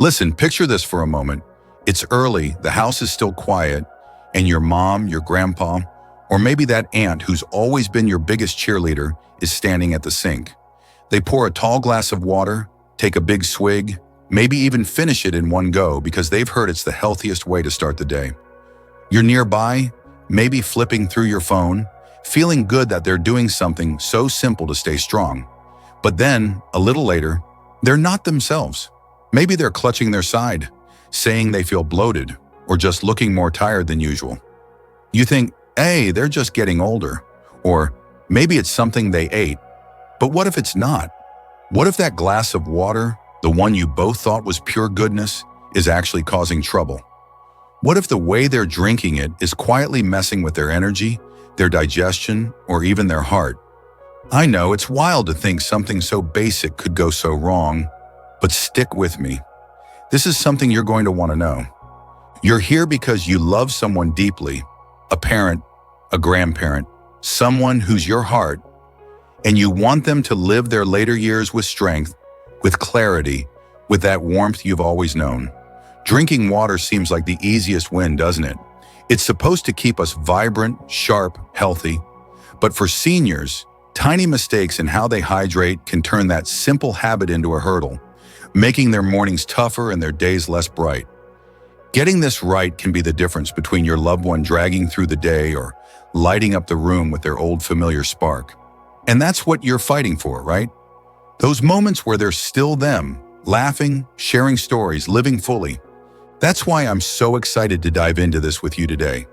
Listen, picture this for a moment. It's early, the house is still quiet, and your mom, your grandpa, or maybe that aunt who's always been your biggest cheerleader is standing at the sink. They pour a tall glass of water, take a big swig, maybe even finish it in one go because they've heard it's the healthiest way to start the day. You're nearby, maybe flipping through your phone, feeling good that they're doing something so simple to stay strong. But then, a little later, they're not themselves. Maybe they're clutching their side, saying they feel bloated, or just looking more tired than usual. You think, hey, they're just getting older, or maybe it's something they ate. But what if it's not? What if that glass of water, the one you both thought was pure goodness, is actually causing trouble? What if the way they're drinking it is quietly messing with their energy, their digestion, or even their heart? I know it's wild to think something so basic could go so wrong, but stick with me. This is something you're going to want to know. You're here because you love someone deeply, a parent, a grandparent, someone who's your heart, and you want them to live their later years with strength, with clarity, with that warmth you've always known. Drinking water seems like the easiest win, doesn't it? It's supposed to keep us vibrant, sharp, healthy. But for seniors, tiny mistakes in how they hydrate can turn that simple habit into a hurdle, making their mornings tougher and their days less bright. Getting this right can be the difference between your loved one dragging through the day or lighting up the room with their old familiar spark. And that's what you're fighting for, right? Those moments where they're still them, laughing, sharing stories, living fully. That's why I'm so excited to dive into this with you today.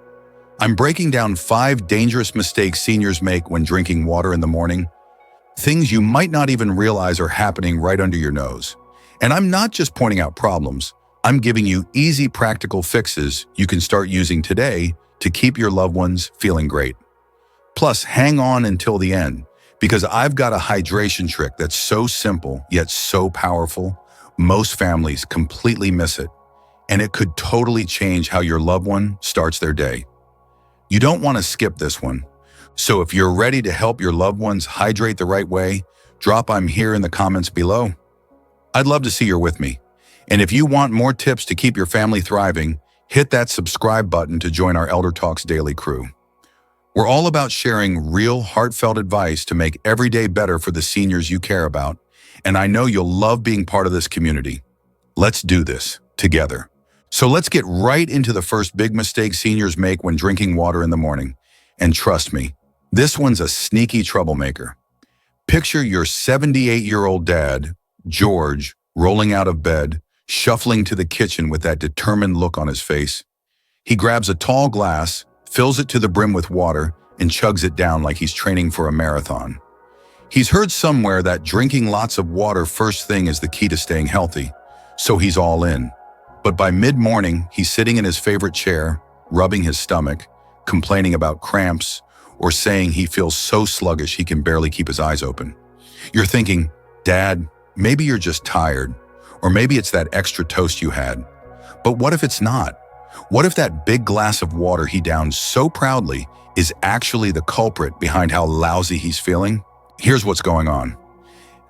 I'm breaking down 5 dangerous mistakes seniors make when drinking water in the morning, things you might not even realize are happening right under your nose. And I'm not just pointing out problems, I'm giving you easy practical fixes you can start using today to keep your loved ones feeling great. Plus, hang on until the end, because I've got a hydration trick that's so simple yet so powerful, most families completely miss it, and it could totally change how your loved one starts their day. You don't want to skip this one. So if you're ready to help your loved ones hydrate the right way, drop "I'm here" in the comments below. I'd love to see you're with me. And if you want more tips to keep your family thriving, hit that subscribe button to join our ElderTalks Daily crew. We're all about sharing real, heartfelt advice to make every day better for the seniors you care about, and I know you'll love being part of this community. Let's do this together. So let's get right into the first big mistake seniors make when drinking water in the morning. And trust me, this one's a sneaky troublemaker. Picture your 78-year-old dad, George, rolling out of bed, shuffling to the kitchen with that determined look on his face. He grabs a tall glass, fills it to the brim with water, and chugs it down like he's training for a marathon. He's heard somewhere that drinking lots of water first thing is the key to staying healthy, so he's all in. But by mid-morning, he's sitting in his favorite chair, rubbing his stomach, complaining about cramps, or saying he feels so sluggish he can barely keep his eyes open. You're thinking, Dad, maybe you're just tired, or maybe it's that extra toast you had. But what if it's not? What if that big glass of water he downed so proudly is actually the culprit behind how lousy he's feeling? Here's what's going on.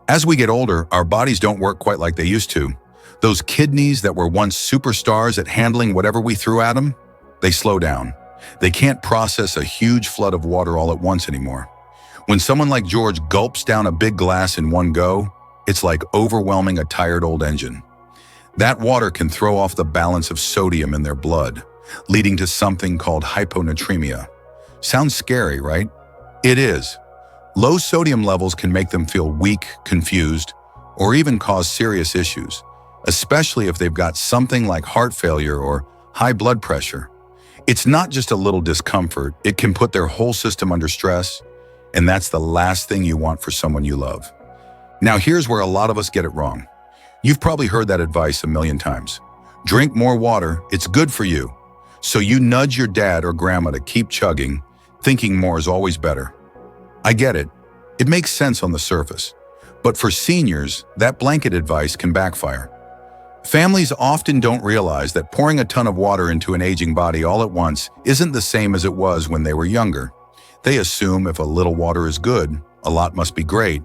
As we get older, our bodies don't work quite like they used to. Those kidneys that were once superstars at handling whatever we threw at them, they slow down. They can't process a huge flood of water all at once anymore. When someone like George gulps down a big glass in one go, it's like overwhelming a tired old engine. That water can throw off the balance of sodium in their blood, leading to something called hyponatremia. Sounds scary, right? It is. Low sodium levels can make them feel weak, confused, or even cause serious issues, especially if they've got something like heart failure or high blood pressure. It's not just a little discomfort, it can put their whole system under stress, and that's the last thing you want for someone you love. Now here's where a lot of us get it wrong. You've probably heard that advice a million times. Drink more water, it's good for you. So you nudge your dad or grandma to keep chugging, thinking more is always better. I get it. It makes sense on the surface. But for seniors, that blanket advice can backfire. Families often don't realize that pouring a ton of water into an aging body all at once isn't the same as it was when they were younger. They assume if a little water is good, a lot must be great.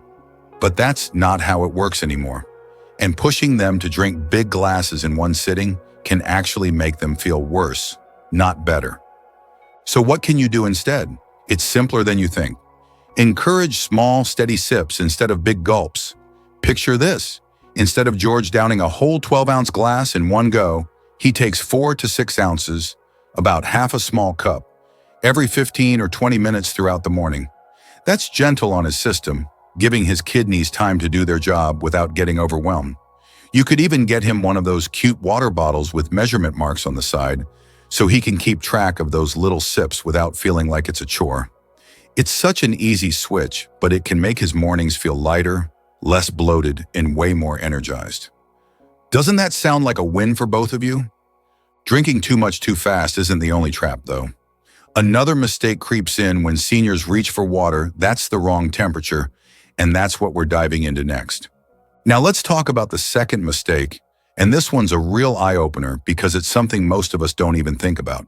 But that's not how it works anymore. And pushing them to drink big glasses in one sitting can actually make them feel worse, not better. So what can you do instead? It's simpler than you think. Encourage small, steady sips instead of big gulps. Picture this. Instead of George downing a whole 12-ounce glass in one go, he takes 4 to 6 ounces, about half a small cup, every 15 or 20 minutes throughout the morning. That's gentle on his system, giving his kidneys time to do their job without getting overwhelmed. You could even get him one of those cute water bottles with measurement marks on the side, so he can keep track of those little sips without feeling like it's a chore. It's such an easy switch, but it can make his mornings feel lighter, less bloated, and way more energized. Doesn't that sound like a win for both of you? Drinking too much too fast isn't the only trap, though. Another mistake creeps in when seniors reach for water that's the wrong temperature, and that's what we're diving into next. Now let's talk about the second mistake, and this one's a real eye-opener because it's something most of us don't even think about.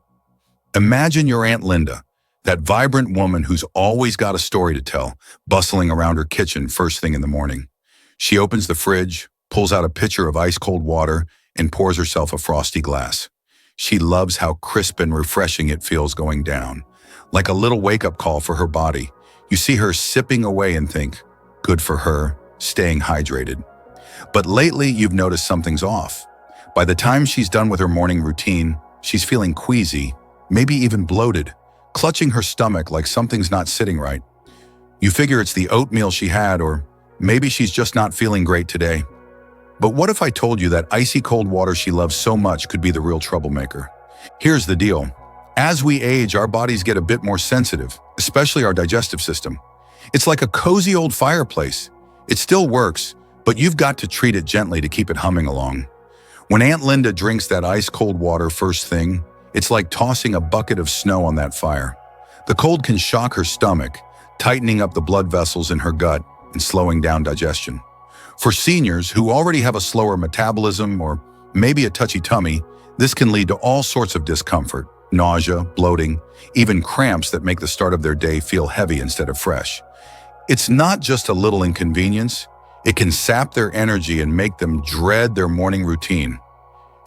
Imagine your Aunt Linda, that vibrant woman who's always got a story to tell, bustling around her kitchen first thing in the morning. She opens the fridge, pulls out a pitcher of ice-cold water, and pours herself a frosty glass. She loves how crisp and refreshing it feels going down, like a little wake-up call for her body. You see her sipping away and think, good for her, staying hydrated. But lately, you've noticed something's off. By the time she's done with her morning routine, she's feeling queasy, maybe even bloated, clutching her stomach like something's not sitting right. You figure it's the oatmeal she had, or maybe she's just not feeling great today. But what if I told you that icy cold water she loves so much could be the real troublemaker? Here's the deal. As we age, our bodies get a bit more sensitive, especially our digestive system. It's like a cozy old fireplace. It still works, but you've got to treat it gently to keep it humming along. When Aunt Linda drinks that ice-cold water first thing, it's like tossing a bucket of snow on that fire. The cold can shock her stomach, tightening up the blood vessels in her gut and slowing down digestion. For seniors who already have a slower metabolism or maybe a touchy tummy, this can lead to all sorts of discomfort, nausea, bloating, even cramps that make the start of their day feel heavy instead of fresh. It's not just a little inconvenience. It can sap their energy and make them dread their morning routine.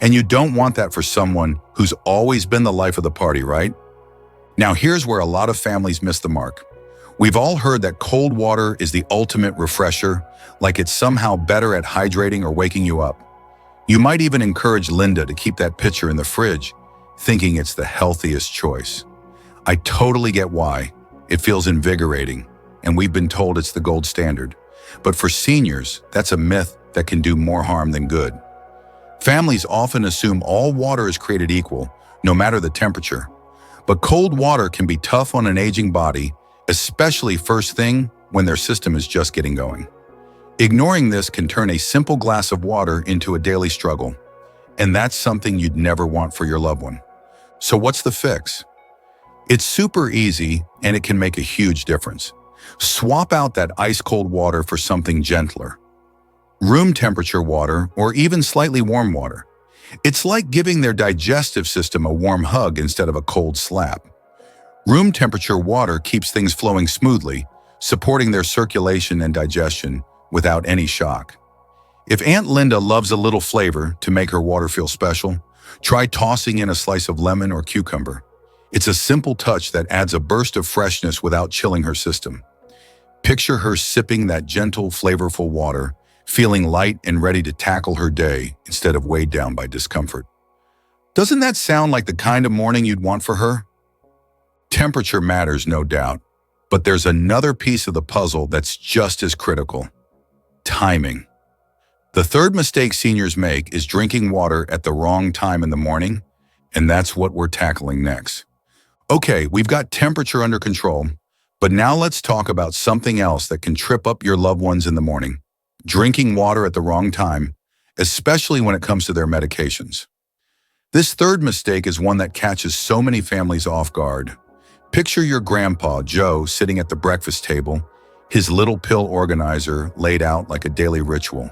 And you don't want that for someone who's always been the life of the party, right? Now here's where a lot of families miss the mark. We've all heard that cold water is the ultimate refresher, like it's somehow better at hydrating or waking you up. You might even encourage Linda to keep that pitcher in the fridge, thinking it's the healthiest choice. I totally get why. It feels invigorating, and we've been told it's the gold standard. But for seniors, that's a myth that can do more harm than good. Families often assume all water is created equal, no matter the temperature. But cold water can be tough on an aging body, especially first thing when their system is just getting going. Ignoring this can turn a simple glass of water into a daily struggle, and that's something you'd never want for your loved one. So what's the fix? It's super easy, and it can make a huge difference. Swap out that ice-cold water for something gentler. Room temperature water or even slightly warm water. It's like giving their digestive system a warm hug instead of a cold slap. Room temperature water keeps things flowing smoothly, supporting their circulation and digestion without any shock. If Aunt Linda loves a little flavor to make her water feel special, try tossing in a slice of lemon or cucumber. It's a simple touch that adds a burst of freshness without chilling her system. Picture her sipping that gentle, flavorful water, feeling light and ready to tackle her day instead of weighed down by discomfort. Doesn't that sound like the kind of morning you'd want for her? Temperature matters, no doubt, but there's another piece of the puzzle that's just as critical: timing. The third mistake seniors make is drinking water at the wrong time in the morning, and that's what we're tackling next. Okay, we've got temperature under control, but now let's talk about something else that can trip up your loved ones in the morning: drinking water at the wrong time, especially when it comes to their medications. This third mistake is one that catches so many families off guard. Picture your grandpa, Joe, sitting at the breakfast table, his little pill organizer laid out like a daily ritual.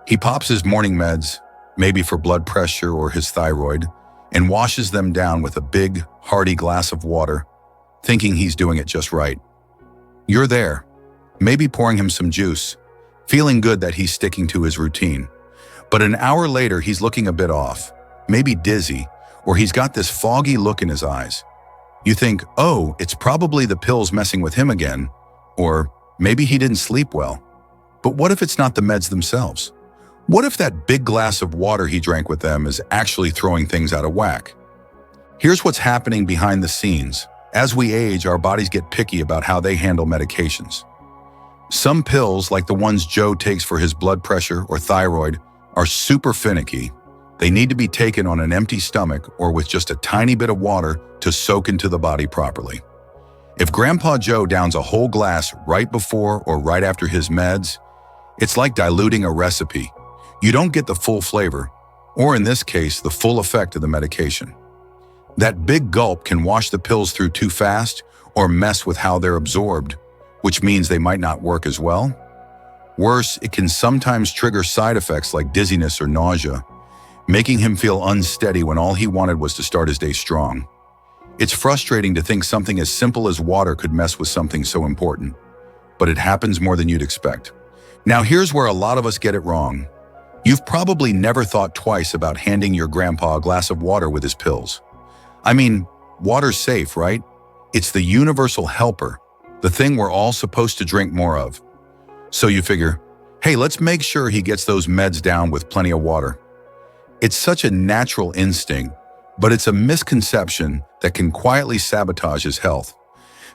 He pops his morning meds, maybe for blood pressure or his thyroid, and washes them down with a big, hearty glass of water, thinking he's doing it just right. You're there, maybe pouring him some juice, feeling good that he's sticking to his routine. But an hour later, he's looking a bit off, maybe dizzy, or he's got this foggy look in his eyes. You think, oh, it's probably the pills messing with him again, or maybe he didn't sleep well. But what if it's not the meds themselves? What if that big glass of water he drank with them is actually throwing things out of whack? Here's what's happening behind the scenes. As we age, our bodies get picky about how they handle medications. Some pills, like the ones Joe takes for his blood pressure or thyroid, are super finicky. They need to be taken on an empty stomach or with just a tiny bit of water to soak into the body properly. If Grandpa Joe downs a whole glass right before or right after his meds, it's like diluting a recipe. You don't get the full flavor, or in this case, the full effect of the medication. That big gulp can wash the pills through too fast or mess with how they're absorbed, which means they might not work as well. Worse, it can sometimes trigger side effects like dizziness or nausea, making him feel unsteady when all he wanted was to start his day strong. It's frustrating to think something as simple as water could mess with something so important, but it happens more than you'd expect. Now here's where a lot of us get it wrong. You've probably never thought twice about handing your grandpa a glass of water with his pills. I mean, water's safe, right? It's the universal helper, the thing we're all supposed to drink more of. So you figure, hey, let's make sure he gets those meds down with plenty of water. It's such a natural instinct, but it's a misconception that can quietly sabotage his health.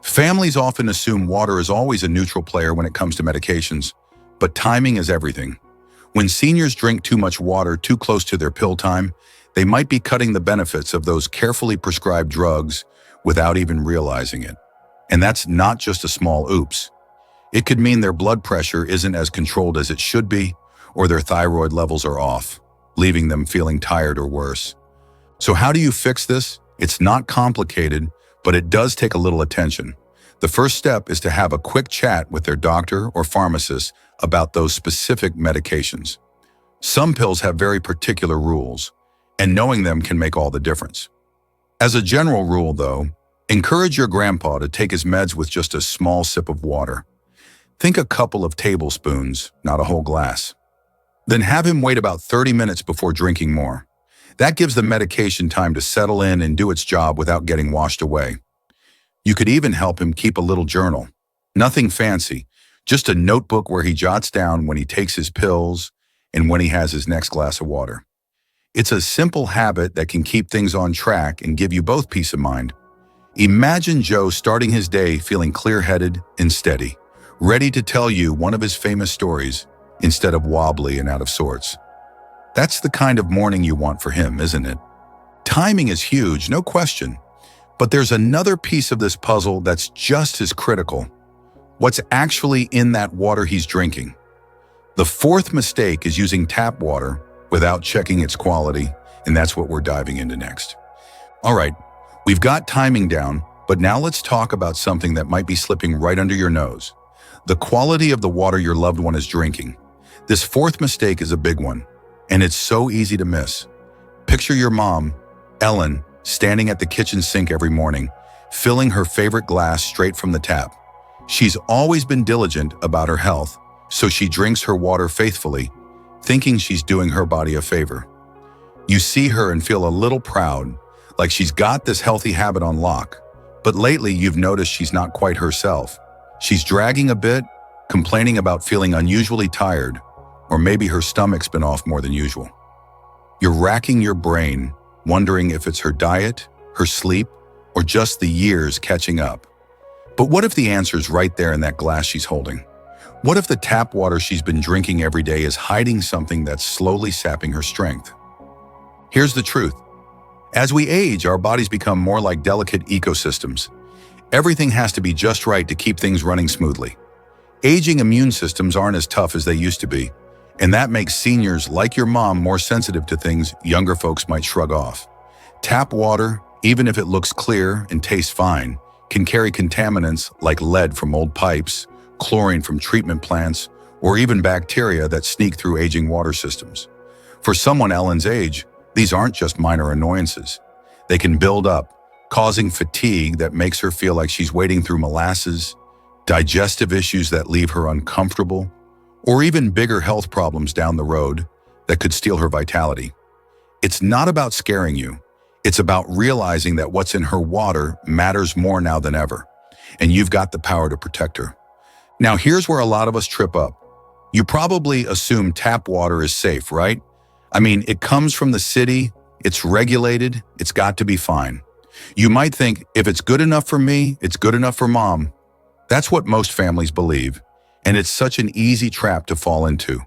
Families often assume water is always a neutral player when it comes to medications, but timing is everything. When seniors drink too much water too close to their pill time, they might be cutting the benefits of those carefully prescribed drugs without even realizing it. And that's not just a small oops. It could mean their blood pressure isn't as controlled as it should be, or their thyroid levels are off, leaving them feeling tired or worse. So how do you fix this? It's not complicated, but it does take a little attention. The first step is to have a quick chat with their doctor or pharmacist about those specific medications. Some pills have very particular rules, and knowing them can make all the difference. As a general rule, though, encourage your grandpa to take his meds with just a small sip of water. Think a couple of tablespoons, not a whole glass. Then have him wait about 30 minutes before drinking more. That gives the medication time to settle in and do its job without getting washed away. You could even help him keep a little journal. Nothing fancy, just a notebook where he jots down when he takes his pills and when he has his next glass of water. It's a simple habit that can keep things on track and give you both peace of mind. Imagine Joe starting his day feeling clear-headed and steady, ready to tell you one of his famous stories instead of wobbly and out of sorts. That's the kind of morning you want for him, isn't it? Timing is huge, no question. But there's another piece of this puzzle that's just as critical. What's actually in that water he's drinking? The fourth mistake is using tap water without checking its quality, and that's what we're diving into next. All right, we've got timing down, but now let's talk about something that might be slipping right under your nose. The quality of the water your loved one is drinking. This fourth mistake is a big one, and it's so easy to miss. Picture your mom, Ellen, standing at the kitchen sink every morning, filling her favorite glass straight from the tap. She's always been diligent about her health, so she drinks her water faithfully, thinking she's doing her body a favor. You see her and feel a little proud, like she's got this healthy habit on lock. But lately, you've noticed she's not quite herself. She's dragging a bit, complaining about feeling unusually tired, or maybe her stomach's been off more than usual. You're racking your brain, wondering if it's her diet, her sleep, or just the years catching up. But what if the answer's right there in that glass she's holding? What if the tap water she's been drinking every day is hiding something that's slowly sapping her strength? Here's the truth. As we age, our bodies become more like delicate ecosystems. Everything has to be just right to keep things running smoothly. Aging immune systems aren't as tough as they used to be, and that makes seniors like your mom more sensitive to things younger folks might shrug off. Tap water, even if it looks clear and tastes fine, can carry contaminants like lead from old pipes, chlorine from treatment plants, or even bacteria that sneak through aging water systems. For someone Ellen's age, these aren't just minor annoyances. They can build up, causing fatigue that makes her feel like she's wading through molasses, digestive issues that leave her uncomfortable, or even bigger health problems down the road that could steal her vitality. It's not about scaring you. It's about realizing that what's in her water matters more now than ever, and you've got the power to protect her. Now, here's where a lot of us trip up. You probably assume tap water is safe, right? I mean, it comes from the city, it's regulated, it's got to be fine. You might think, if it's good enough for me, it's good enough for mom. That's what most families believe, and it's such an easy trap to fall into.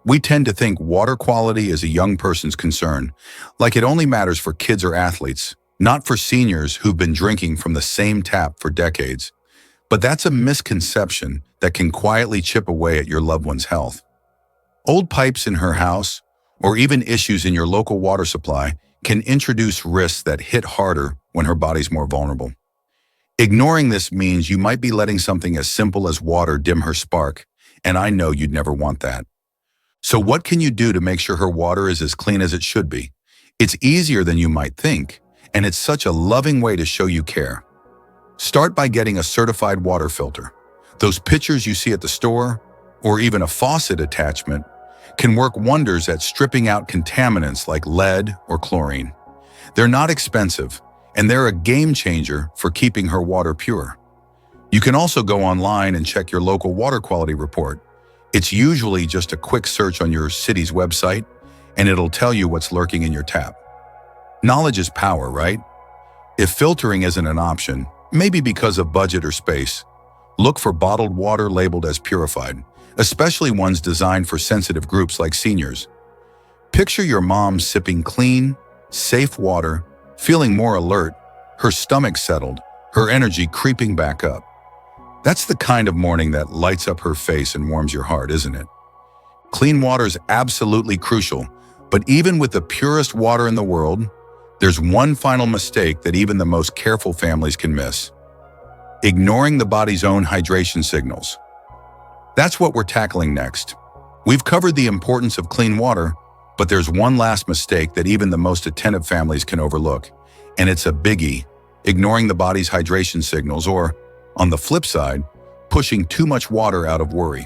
We tend to think water quality is a young person's concern, like it only matters for kids or athletes, not for seniors who've been drinking from the same tap for decades. But that's a misconception that can quietly chip away at your loved one's health. Old pipes in her house, or even issues in your local water supply, can introduce risks that hit harder when her body's more vulnerable. Ignoring this means you might be letting something as simple as water dim her spark, and I know you'd never want that. So what can you do to make sure her water is as clean as it should be? It's easier than you might think, and it's such a loving way to show you care. Start by getting a certified water filter. Those pitchers you see at the store, or even a faucet attachment, can work wonders at stripping out contaminants like lead or chlorine. They're not expensive, and they're a game changer for keeping her water pure. You can also go online and check your local water quality report. It's usually just a quick search on your city's website, and it'll tell you what's lurking in your tap. Knowledge is power, right? If filtering isn't an option, maybe because of budget or space, look for bottled water labeled as purified, especially ones designed for sensitive groups like seniors. Picture your mom sipping clean, safe water, feeling more alert, her stomach settled, her energy creeping back up. That's the kind of morning that lights up her face and warms your heart, isn't it? Clean water is absolutely crucial, but even with the purest water in the world, there's one final mistake that even the most careful families can miss: ignoring the body's own hydration signals. That's what we're tackling next. We've covered the importance of clean water, but there's one last mistake that even the most attentive families can overlook, and it's a biggie: ignoring the body's hydration signals, or, on the flip side, pushing too much water out of worry.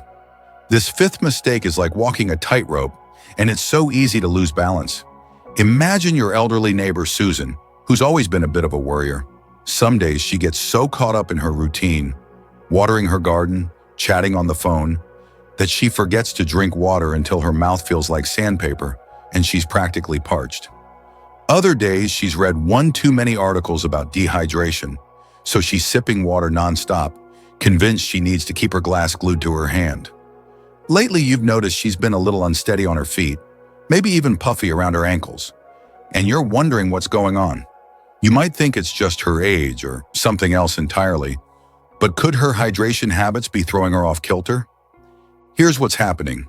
This fifth mistake is like walking a tightrope, and it's so easy to lose balance. Imagine your elderly neighbor, Susan, who's always been a bit of a worrier. Some days she gets so caught up in her routine, watering her garden, chatting on the phone, that she forgets to drink water until her mouth feels like sandpaper and she's practically parched. Other days she's read one too many articles about dehydration, so she's sipping water nonstop, convinced she needs to keep her glass glued to her hand. Lately, you've noticed she's been a little unsteady on her feet, maybe even puffy around her ankles, and you're wondering what's going on. You might think it's just her age or something else entirely, but could her hydration habits be throwing her off kilter? Here's what's happening.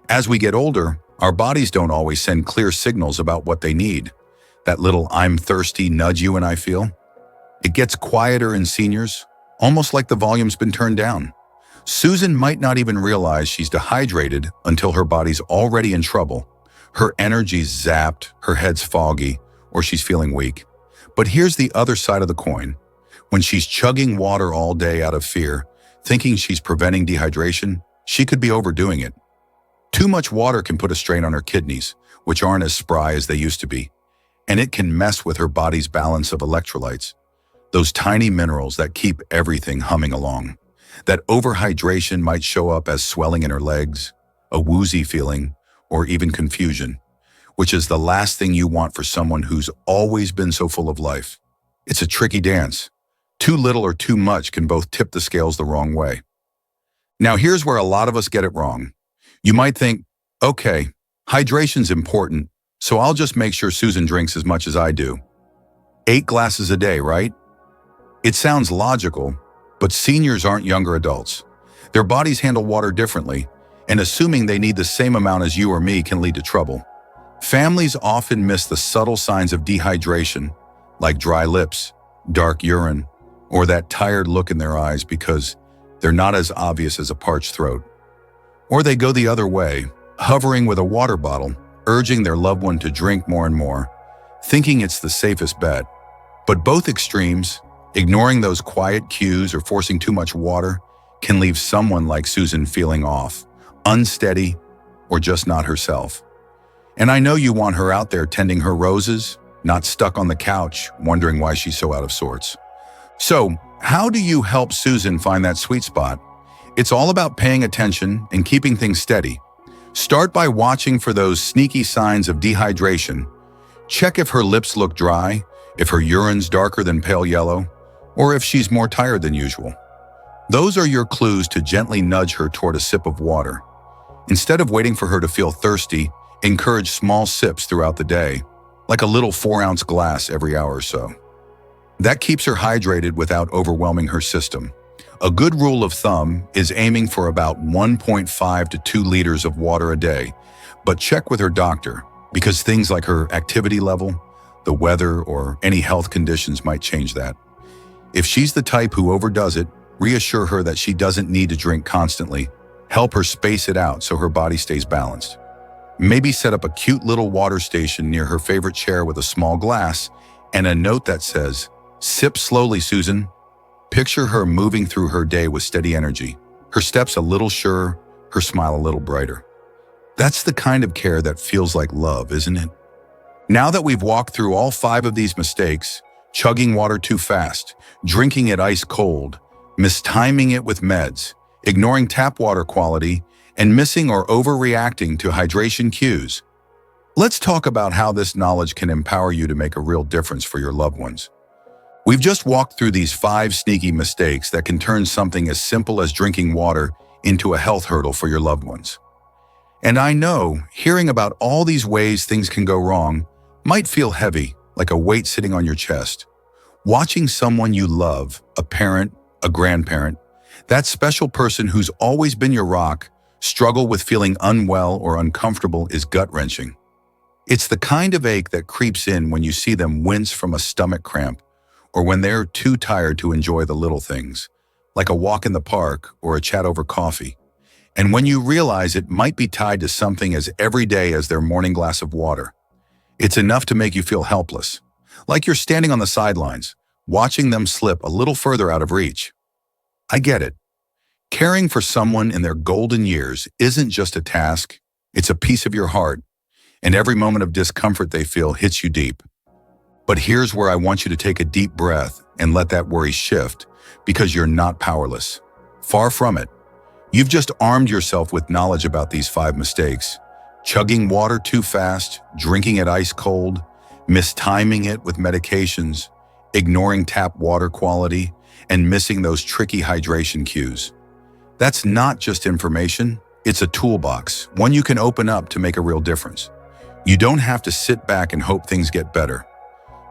As we get older, our bodies don't always send clear signals about what they need. That little "I'm thirsty" nudge you and I feel. It gets quieter in seniors, almost like the volume's been turned down. Susan might not even realize she's dehydrated until her body's already in trouble. Her energy's zapped, her head's foggy, or she's feeling weak. But here's the other side of the coin. When she's chugging water all day out of fear, thinking she's preventing dehydration, she could be overdoing it. Too much water can put a strain on her kidneys, which aren't as spry as they used to be, and it can mess with her body's balance of electrolytes. Those tiny minerals that keep everything humming along. That overhydration might show up as swelling in her legs, a woozy feeling, or even confusion, which is the last thing you want for someone who's always been so full of life. It's a tricky dance. Too little or too much can both tip the scales the wrong way. Now here's where a lot of us get it wrong. You might think, okay, hydration's important, so I'll just make sure Susan drinks as much as I do. 8 glasses a day, right? It sounds logical, but seniors aren't younger adults. Their bodies handle water differently, and assuming they need the same amount as you or me can lead to trouble. Families often miss the subtle signs of dehydration, like dry lips, dark urine, or that tired look in their eyes because they're not as obvious as a parched throat. Or they go the other way, hovering with a water bottle, urging their loved one to drink more and more, thinking it's the safest bet. But both extremes, ignoring those quiet cues or forcing too much water, can leave someone like Susan feeling off, unsteady, or just not herself. And I know you want her out there tending her roses, not stuck on the couch, wondering why she's so out of sorts. So, how do you help Susan find that sweet spot? It's all about paying attention and keeping things steady. Start by watching for those sneaky signs of dehydration. Check if her lips look dry, if her urine's darker than pale yellow, or if she's more tired than usual. Those are your clues to gently nudge her toward a sip of water. Instead of waiting for her to feel thirsty, encourage small sips throughout the day, like a little 4-ounce glass every hour or so. That keeps her hydrated without overwhelming her system. A good rule of thumb is aiming for about 1.5 to 2 liters of water a day, but check with her doctor because things like her activity level, the weather, or any health conditions might change that. If she's the type who overdoes it, reassure her that she doesn't need to drink constantly. Help her space it out so her body stays balanced. Maybe set up a cute little water station near her favorite chair with a small glass and a note that says, "Sip slowly, Susan." Picture her moving through her day with steady energy, her steps a little surer, her smile a little brighter. That's the kind of care that feels like love, isn't it? Now that we've walked through all 5 of these mistakes, chugging water too fast, drinking it ice cold, mistiming it with meds, ignoring tap water quality, and missing or overreacting to hydration cues, let's talk about how this knowledge can empower you to make a real difference for your loved ones. We've just walked through these 5 sneaky mistakes that can turn something as simple as drinking water into a health hurdle for your loved ones. And I know hearing about all these ways things can go wrong might feel heavy, like a weight sitting on your chest. Watching someone you love, a parent, a grandparent, that special person who's always been your rock, struggle with feeling unwell or uncomfortable is gut-wrenching. It's the kind of ache that creeps in when you see them wince from a stomach cramp, or when they're too tired to enjoy the little things, like a walk in the park or a chat over coffee. And when you realize it might be tied to something as everyday as their morning glass of water, it's enough to make you feel helpless, like you're standing on the sidelines, watching them slip a little further out of reach. I get it. Caring for someone in their golden years isn't just a task, it's a piece of your heart, and every moment of discomfort they feel hits you deep. But here's where I want you to take a deep breath and let that worry shift, because you're not powerless. Far from it. You've just armed yourself with knowledge about these 5 mistakes. Chugging water too fast, drinking it ice cold, mistiming it with medications, ignoring tap water quality, and missing those tricky hydration cues. That's not just information, it's a toolbox, one you can open up to make a real difference. You don't have to sit back and hope things get better.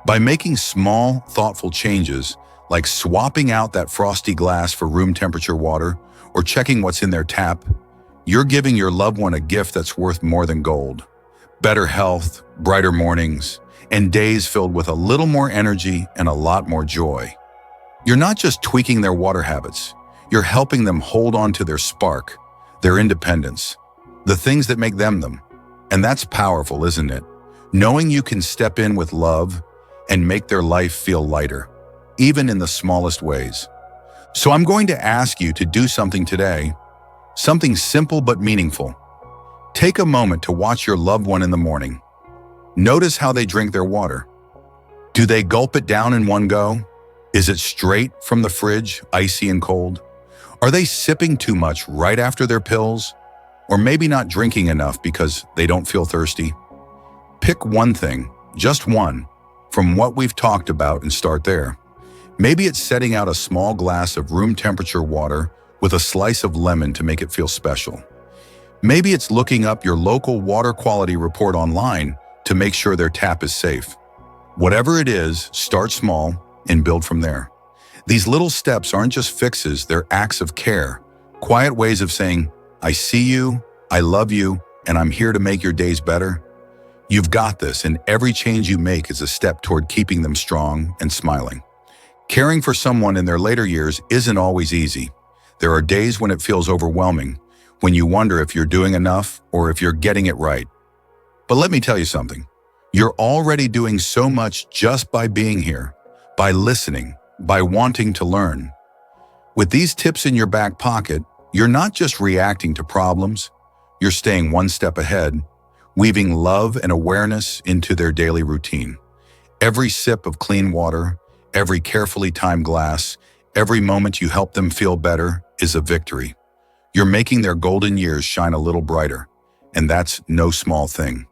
By making small, thoughtful changes, like swapping out that frosty glass for room temperature water or checking what's in their tap, you're giving your loved one a gift that's worth more than gold. Better health, brighter mornings, and days filled with a little more energy and a lot more joy. You're not just tweaking their water habits, you're helping them hold on to their spark, their independence, the things that make them them. And that's powerful, isn't it? Knowing you can step in with love and make their life feel lighter, even in the smallest ways. So I'm going to ask you to do something today, something simple but meaningful. Take a moment to watch your loved one in the morning. Notice how they drink their water. Do they gulp it down in one go? Is it straight from the fridge, icy and cold? Are they sipping too much right after their pills? Or maybe not drinking enough because they don't feel thirsty? Pick one thing, just one, from what we've talked about and start there. Maybe it's setting out a small glass of room temperature water with a slice of lemon to make it feel special. Maybe it's looking up your local water quality report online to make sure their tap is safe. Whatever it is, start small and build from there. These little steps aren't just fixes, they're acts of care, quiet ways of saying, I see you, I love you, and I'm here to make your days better. You've got this, and every change you make is a step toward keeping them strong and smiling. Caring for someone in their later years isn't always easy. There are days when it feels overwhelming, when you wonder if you're doing enough or if you're getting it right. But let me tell you something. You're already doing so much just by being here, by listening, by wanting to learn. With these tips in your back pocket, you're not just reacting to problems, you're staying one step ahead, weaving love and awareness into their daily routine. Every sip of clean water, every carefully timed glass, every moment you help them feel better is a victory. You're making their golden years shine a little brighter, and that's no small thing.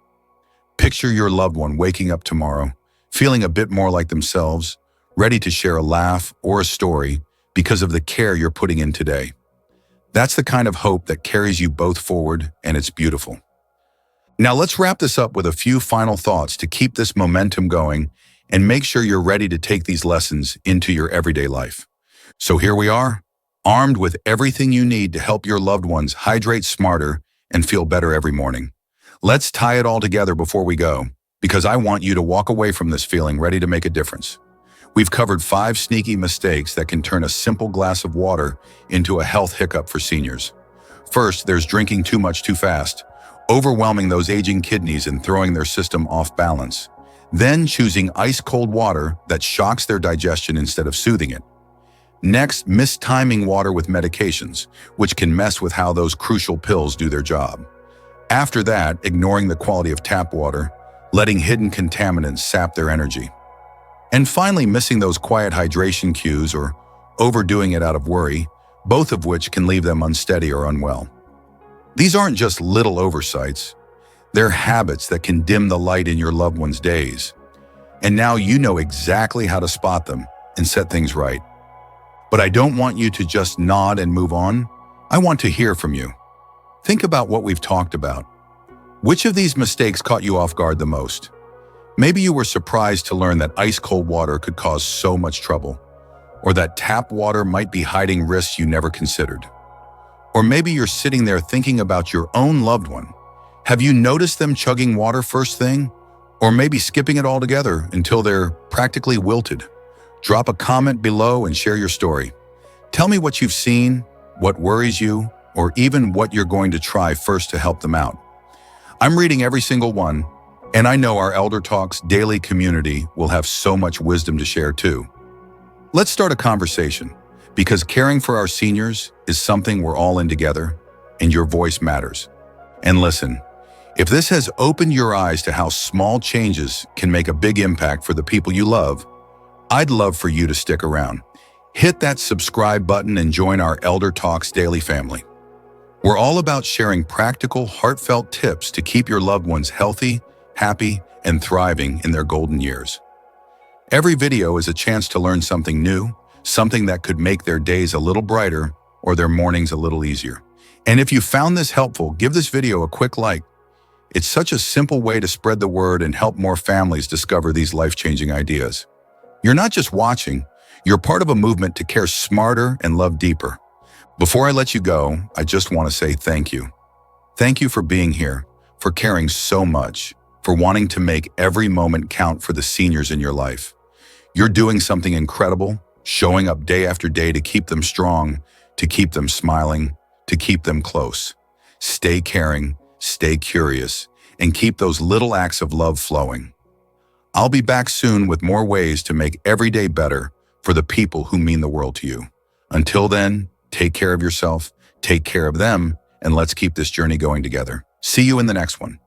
Picture your loved one waking up tomorrow, feeling a bit more like themselves, ready to share a laugh or a story because of the care you're putting in today. That's the kind of hope that carries you both forward, and it's beautiful. Now let's wrap this up with a few final thoughts to keep this momentum going and make sure you're ready to take these lessons into your everyday life. So here we are, armed with everything you need to help your loved ones hydrate smarter and feel better every morning. Let's tie it all together before we go, because I want you to walk away from this feeling ready to make a difference. We've covered 5 sneaky mistakes that can turn a simple glass of water into a health hiccup for seniors. First, there's drinking too much too fast, overwhelming those aging kidneys and throwing their system off balance. Then choosing ice-cold water that shocks their digestion instead of soothing it. Next, mistiming water with medications, which can mess with how those crucial pills do their job. After that, ignoring the quality of tap water, letting hidden contaminants sap their energy. And finally, missing those quiet hydration cues or overdoing it out of worry, both of which can leave them unsteady or unwell. These aren't just little oversights. They're habits that can dim the light in your loved one's days. And now you know exactly how to spot them and set things right. But I don't want you to just nod and move on. I want to hear from you. Think about what we've talked about. Which of these mistakes caught you off guard the most? Maybe you were surprised to learn that ice-cold water could cause so much trouble, or that tap water might be hiding risks you never considered. Or maybe you're sitting there thinking about your own loved one. Have you noticed them chugging water first thing? Or maybe skipping it altogether until they're practically wilted? Drop a comment below and share your story. Tell me what you've seen, what worries you, or even what you're going to try first to help them out. I'm reading every single one, and I know our ElderTalks Daily community will have so much wisdom to share too. Let's start a conversation, because caring for our seniors is something we're all in together, and your voice matters. And listen, if this has opened your eyes to how small changes can make a big impact for the people you love, I'd love for you to stick around. Hit that subscribe button and join our ElderTalks Daily family. We're all about sharing practical, heartfelt tips to keep your loved ones healthy, happy, and thriving in their golden years. Every video is a chance to learn something new, something that could make their days a little brighter or their mornings a little easier. And if you found this helpful, give this video a quick like. It's such a simple way to spread the word and help more families discover these life-changing ideas. You're not just watching, you're part of a movement to care smarter and love deeper. Before I let you go, I just want to say thank you. Thank you for being here, for caring so much, for wanting to make every moment count for the seniors in your life. You're doing something incredible, showing up day after day to keep them strong, to keep them smiling, to keep them close. Stay caring, stay curious, and keep those little acts of love flowing. I'll be back soon with more ways to make every day better for the people who mean the world to you. Until then, take care of yourself, take care of them, and let's keep this journey going together. See you in the next one.